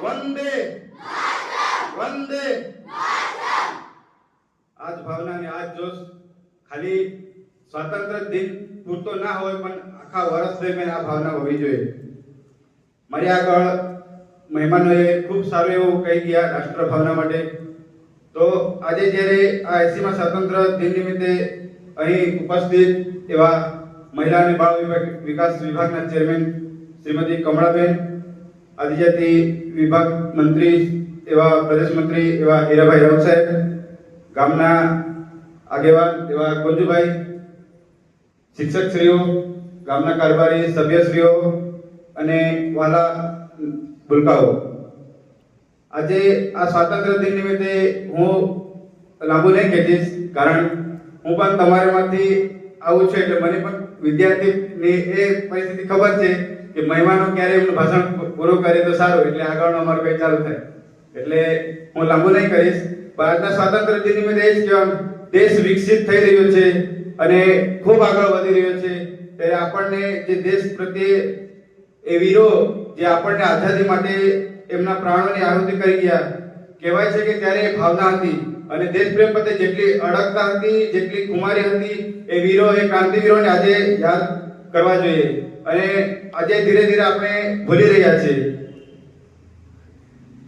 વંદે વંદે આજ ભાવના ને આજ જોશ ખાલી સ્વાતંત્ર્ય દિન પૂરતો ના હોય પણ આખા વર્ષ દરમિયાન આ ભાવના હોવી જોઈએ. મારી આગળ મહેમાનોએ ખૂબ સારું એવું કહી ગયા રાષ્ટ્ર ભાવના માટે. તો આજે જ્યારે આ 80મા સ્વાતંત્ર્ય દિન નિમિત્તે અહીં ઉપસ્થિત એવા મહિલા અને બાળ વિકાસ વિભાગના ચેરમેન શ્રીમતી કમળાબેન, આદિજાતિ વિભાગ મંત્રી એવા પ્રદેશ મંત્રી એવા હીરાભાઈ રાવ સાહેબ, ગામના આગેવાન એવા ગોંજુભાઈ, શિક્ષકશ્રીઓ, ગામના કારભારી સભ્યશ્રીઓ અને વાલા ભૂલકાઓ, આજે આ સ્વાતંત્ર્ય દિન નિમિત્તે હું લાંબુ નહીં કહીશ, કારણ હું પણ તમારામાંથી આવું છે એટલે મને પણ વિદ્યાર્થીની એ પરિસ્થિતિ ખબર છે કે મહેમાનો ક્યારે એમનું ભાષણ પૂરું કરે તો સારું, એટલે આગળનો અમારું કંઈ ચાલુ થાય. એટલે હું લાંબુ નહીં કરીશ. ભારતના સ્વાતંત્ર્ય દિન નિમિત્તે એ જ કહેવાનું, દેશ વિકસિત થઈ રહ્યો છે અને ખૂબ આગળ વધી રહ્યો છે. ત્યારે આપણને જે દેશ પ્રત્યે એ વીરો જે આપણને આઝાદી માટે એમના પ્રાણોની આહુતિ કરી ગયા, કહેવાય છે કે ત્યારે એ ભાવના હતી અને દેશ પ્રેમ પ્રત્યે જેટલી અડગતા હતી, જેટલી ખુમારી હતી, એ વીરો, એ ક્રાંતિવીરોને આજે યાદ કરવા જોઈએ. અને આજે ધીરે ધીરે આપણે ભૂલી રહ્યા છીએ.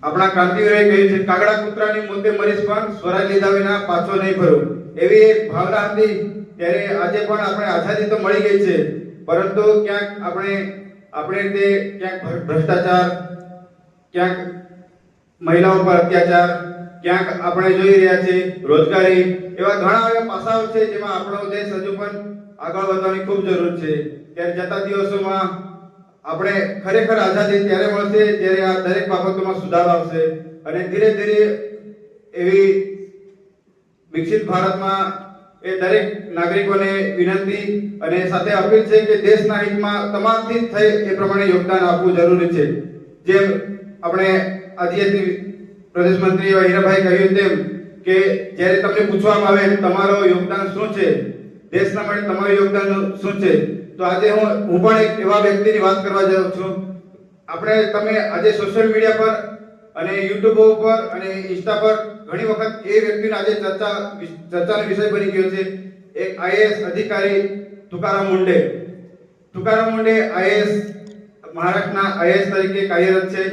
આપણા ક્રાંતિવીરોએ કહ્યું છે, કાગડા કૂતરાની મોતે મરીશ પણ સ્વરાજ લીધા વિના પાછો નહીં ફરું. એવી એક ભાવના હતી. ત્યારે આજે પણ આપણે આઝાદી તો મળી ગઈ છે, પરંતુ ક્યાંક આપણે તે ક્યાંક ભ્રષ્ટાચાર, ક્યાંક મહિલાઓ પર અત્યાચાર, ક્યાંક આપણે જોઈ રહ્યા છીએ રોજગારી, એવા ઘણા એવા પાસાઓ છે જેમાં આપણો દેશ હજુ પણ આગળ વધવાની ખૂબ જરૂર છે. ત્યારે જતા દિવસોમાં આપણે ખરેખર આઝાદી ત્યારે મળશે જ્યારે આ દરેક બાબતોમાં સુધારો આવશે અને ધીરે ધીરે એવી વિકસિત ભારતમાં એ દરેક નાગરિકોને વિનંતી અને સાથે અપીલ છે કે દેશના હિતમાં તમામથી થઈ એ પ્રમાણે યોગદાન આપવું જરૂરી છે. જેમ આપણે આદિજાતિ પ્રદેશ મંત્રી હીરાભાઈ કહ્યું તેમ કે જ્યારે તમને પૂછવામાં આવે તમારો યોગદાન શું છે, દેશના માટે તમારું યોગદાન શું છે, તો આજે હું પણ એક એવા વ્યક્તિની વાત કરવા જાઉં છું. તમે આજે સોશિયલ મીડિયા પર અને યુટ્યુબ ઉપર અને ઇન્સ્ટા પર ઘણી વખત એ વ્યક્તિનો આજે ચર્ચાનો વિષય બની ગયો છે. એક આઈએએસ અધિકારી તુકારામ મુંડે આઈએએસ મહારાષ્ટ્રના આઈએએસ તરીકે કાર્યરત છે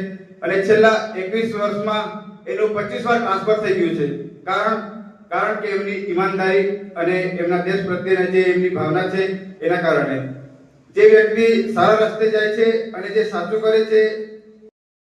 અને છેલ્લા 21 વર્ષમાં એનું 25 વાર ટ્રાન્સફર થઈ ગયું છે. કારણ કે એમની ઈમાનદારી અને એમના દેશ પ્રત્યેની જે એમની ભાવના છે એના કારણે. જે વ્યક્તિ સારા રસ્તે જાય છે અને જે સાચું કરે છે